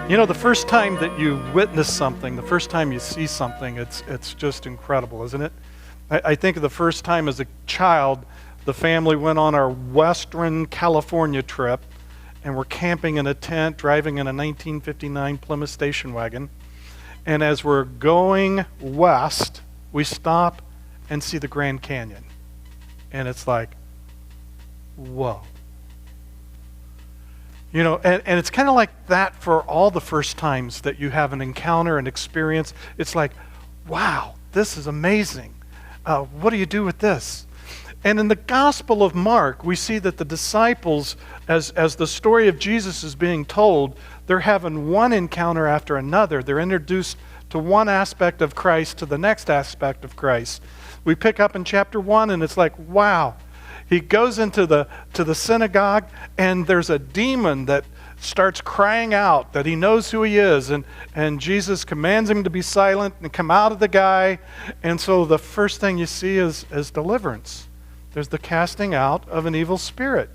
You know, the first time that you witness something, the first time you see something, it's just incredible, isn't it? I think of the first time as a child, the family went on our Western California trip, and we're camping in a tent, driving in a 1959 Plymouth station wagon. And as we're going west, we stop and see the Grand Canyon. And it's like, whoa. You know, and it's kind of like that for all the first times that you have an encounter, an experience. It's like, wow, this is amazing. What do you do with this? And in the Gospel of Mark, we see that the disciples, as the story of Jesus is being told, they're having one encounter after another. They're introduced to one aspect of Christ to the next aspect of Christ. We pick up in chapter 1, and it's like, wow. He goes into the synagogue, and there's a demon that starts crying out that he knows who he is, and Jesus commands him to be silent and come out of the guy. And so the first thing you see is deliverance. There's the casting out of an evil spirit.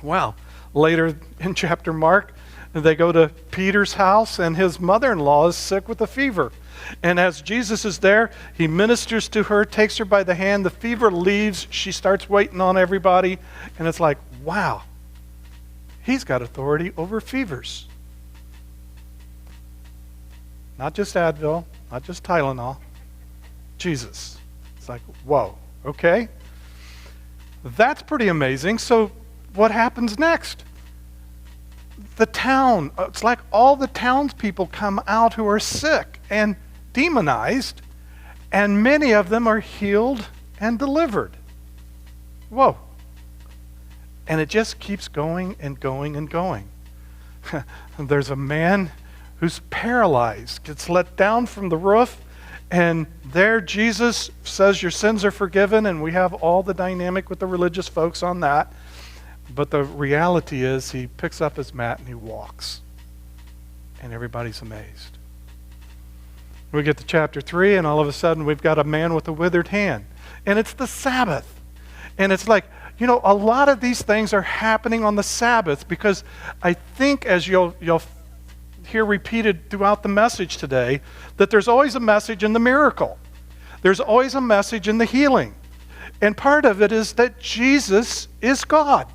Wow. Later in chapter Mark, they go to Peter's house, and his mother-in-law is sick with a fever. And as Jesus is there, he ministers to her, takes her by the hand. The fever leaves. She starts waiting on everybody. And it's like, wow, he's got authority over fevers. Not just Advil, not just Tylenol. Jesus. It's like, whoa, okay. That's pretty amazing. So what happens next? The town, it's like all the townspeople come out who are sick and demonized, and many of them are healed and delivered. Whoa. And it just keeps going and going and going. There's a man who's paralyzed, gets let down from the roof, and there Jesus says your sins are forgiven, and we have all the dynamic with the religious folks on that. But the reality is he picks up his mat and he walks. And everybody's amazed. We get to chapter 3, and all of a sudden we've got a man with a withered hand. And it's the Sabbath. And it's like, you know, a lot of these things are happening on the Sabbath, because I think, as you'll hear repeated throughout the message today, that there's always a message in the miracle. There's always a message in the healing. And part of it is that Jesus is God.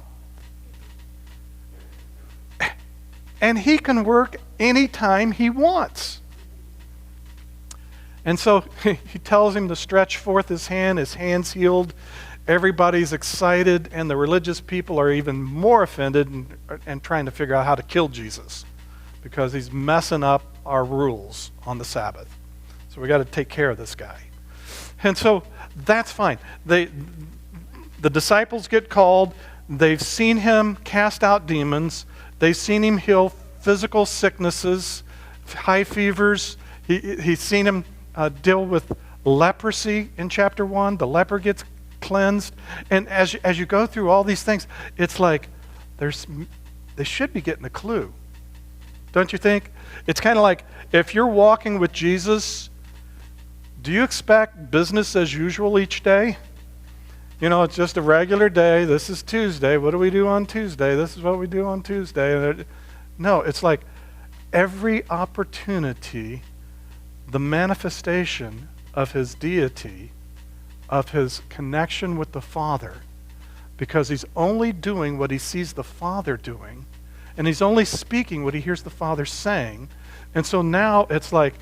And he can work anytime he wants. And so he tells him to stretch forth his hand. His hand's healed. Everybody's excited, and the religious people are even more offended and trying to figure out how to kill Jesus, because he's messing up our rules on the Sabbath. So we got to take care of this guy. And so that's fine. The disciples get called. They've seen him cast out demons. They've seen him heal physical sicknesses, high fevers. He's seen him deal with leprosy in chapter 1. The leper gets cleansed. And as you go through all these things, it's like they should be getting a clue. Don't you think? It's kind of like, if you're walking with Jesus, do you expect business as usual each day? You know, it's just a regular day. This is Tuesday. What do we do on Tuesday? This is what we do on Tuesday. No, it's like every opportunity, the manifestation of his deity, of his connection with the Father, because he's only doing what he sees the Father doing, and he's only speaking what he hears the Father saying. And so now it's like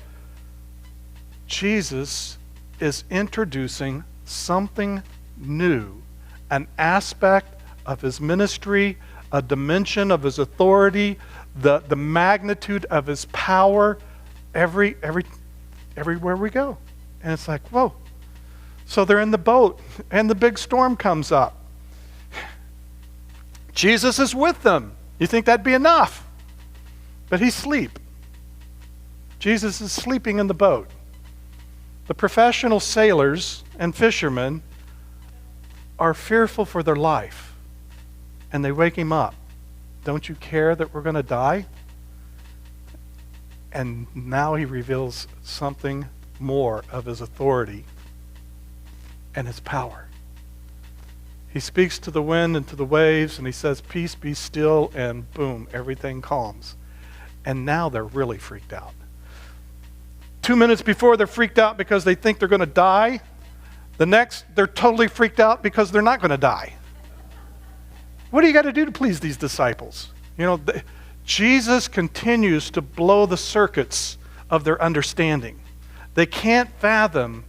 Jesus is introducing something new, an aspect of his ministry, a dimension of his authority, the magnitude of his power everywhere we go. And it's like, whoa. So they're in the boat, and the big storm comes up. Jesus is with them. You think that'd be enough? But he's asleep. Jesus is sleeping in the boat. The professional sailors and fishermen are fearful for their life, and they wake him up. Don't you care that we're going to die? And now he reveals something more of his authority and his power. He speaks to the wind and to the waves, and he says, peace, be still, and boom, everything calms. And now they're really freaked out. 2 minutes before, they're freaked out because they think they're going to die. The next, they're totally freaked out because they're not going to die. What do you got to do to please these disciples? Jesus continues to blow the circuits of their understanding. They can't fathom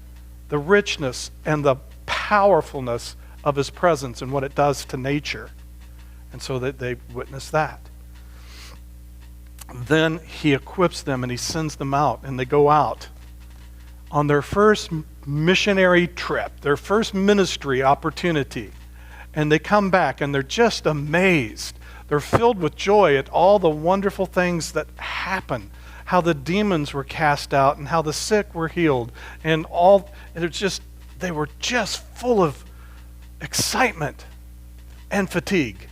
the richness and the powerfulness of his presence and what it does to nature. And so that they witness that. Then he equips them and he sends them out, and they go out on their first missionary trip, their first ministry opportunity. And they come back and they're just amazed. They're filled with joy at all the wonderful things that happen, how the demons were cast out and how the sick were healed, and they were just full of excitement and fatigue.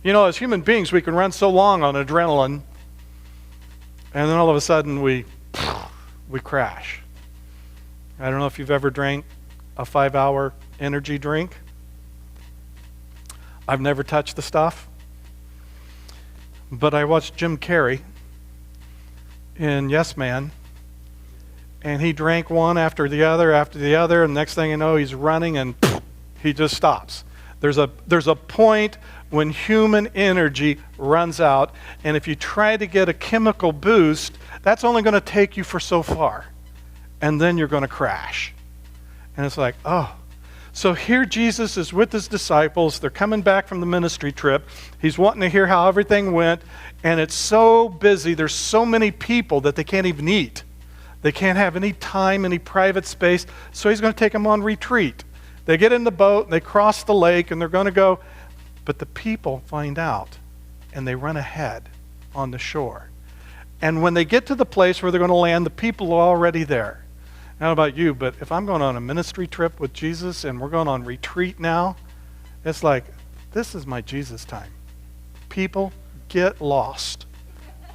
As human beings, we can run so long on adrenaline, and then all of a sudden we crash. I don't know if you've ever drank a 5-hour energy drink. I've never touched the stuff. But I watched Jim Carrey in Yes Man, and he drank one after the other, and next thing you know, he's running and he just stops. There's a point when human energy runs out, and if you try to get a chemical boost, that's only going to take you for so far, and then you're going to crash. And it's like, oh. So here Jesus is with his disciples. They're coming back from the ministry trip. He's wanting to hear how everything went, and it's so busy. There's so many people that they can't even eat. They can't have any time, any private space, so he's going to take them on retreat. They get in the boat, and they cross the lake, and they're going to go. But the people find out, and they run ahead on the shore. And when they get to the place where they're going to land, the people are already there. I don't know about you, but if I'm going on a ministry trip with Jesus and we're going on retreat now, it's like, this is my Jesus time. People, get lost.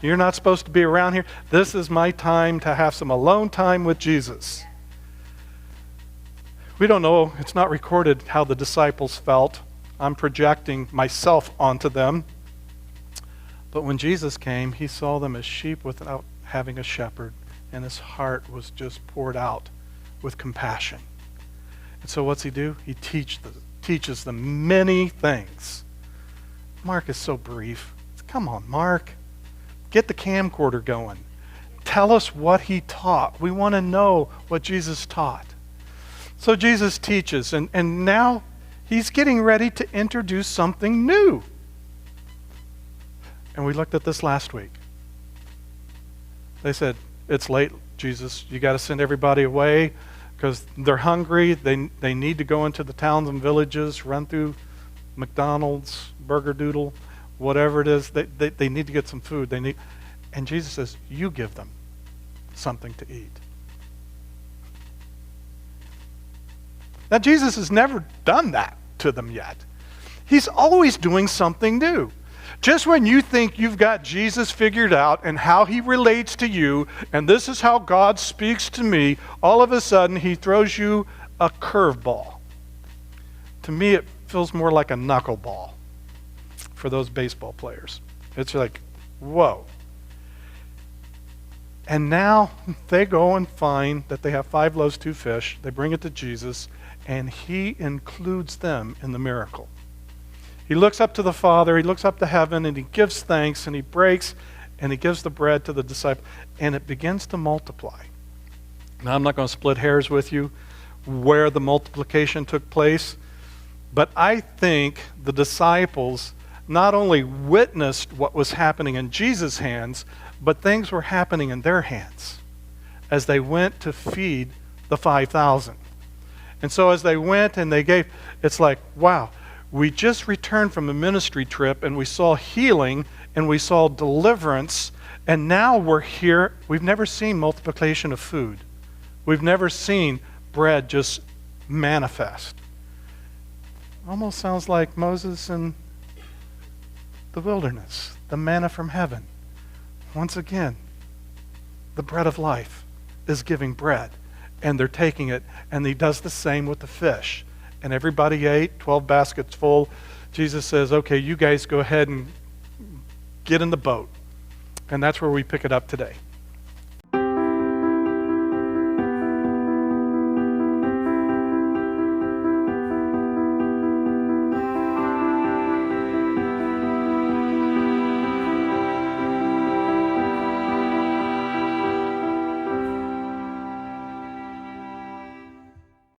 You're not supposed to be around here. This is my time to have some alone time with Jesus. We don't know, it's not recorded how the disciples felt. I'm projecting myself onto them. But when Jesus came, he saw them as sheep without having a shepherd, and his heart was just poured out with compassion. And so what's he do? He teaches them many things. Mark is so brief. Come on, Mark. Get the camcorder going. Tell us what he taught. We want to know what Jesus taught. So Jesus teaches, and now he's getting ready to introduce something new. And we looked at this last week. They said, it's late, Jesus. You got to send everybody away because they're hungry. They need to go into the towns and villages, run through McDonald's, Burger Doodle, whatever it is. They need to get some food. And Jesus says, you give them something to eat. Now, Jesus has never done that to them yet. He's always doing something new. Just when you think you've got Jesus figured out and how he relates to you, and this is how God speaks to me, all of a sudden he throws you a curveball. To me, it feels more like a knuckleball for those baseball players. It's like, whoa. And now they go and find that they have 5 loaves, 2 fish. They bring it to Jesus, and he includes them in the miracle. He looks up to the Father, he looks up to heaven, and he gives thanks, and he breaks, and he gives the bread to the disciple, and it begins to multiply. Now, I'm not going to split hairs with you where the multiplication took place, but I think the disciples not only witnessed what was happening in Jesus' hands, but things were happening in their hands as they went to feed the 5,000. And so as they went and they gave, it's like, wow, we just returned from a ministry trip and we saw healing and we saw deliverance, and now we're here. We've never seen multiplication of food. We've never seen bread just manifest. Almost sounds like Moses in the wilderness, the manna from heaven. Once again, the bread of life is giving bread. and they're taking it, and he does the same with the fish. And everybody ate, 12 baskets full. Jesus says, okay, you guys go ahead and get in the boat. And that's where we pick it up today.